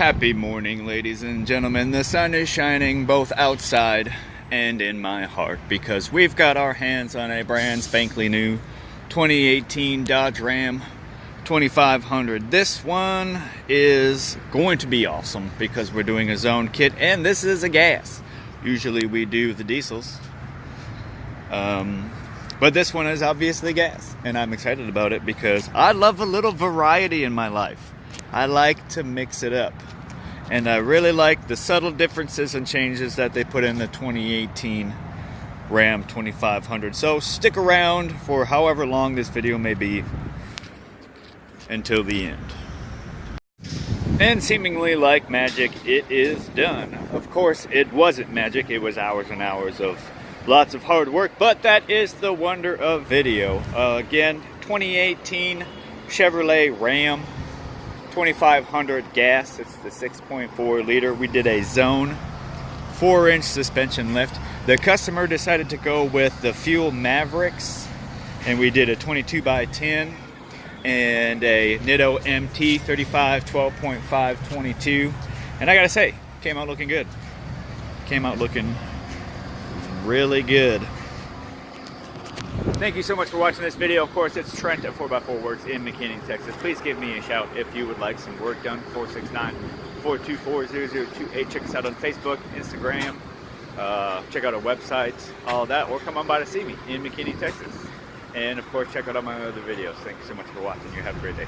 Happy morning, ladies and gentlemen. The sun is shining both outside and in my heart because we've got our hands on a brand spankly new 2018 Dodge Ram 2500. This one is going to be awesome because we're doing a zone kit and this is a gas. Usually we do the diesels, but this one is obviously gas, and I'm excited about it because I love a little variety in my life. I like to mix it up, and I really like the subtle differences and changes that they put in the 2018 Ram 2500. So stick around for however long this video may be until the end. And seemingly like magic, it is done. Of course, it wasn't magic. It was hours and hours of lots of hard work, but that is the wonder of video. Again, 2018 Chevrolet Ram 2500 gas. It's the 6.4 liter. We did a zone 4-inch suspension lift. The customer decided to go with the Fuel Mavericks, and we did a 22x10 and a Nitto MT 35 12.5 22, and I gotta say, came out looking good. Came out looking really good. Thank you so much for watching this video. Of course, it's Trent at 4x4 Works in Mckinney, Texas. Please give me a shout if you would like some work done. 469-424-0028. Check us out on Facebook, Instagram. Check out our website, all that, or come on by to see me in McKinney, Texas. And of course, check out all my other videos. Thank you so much for watching. You have a great day.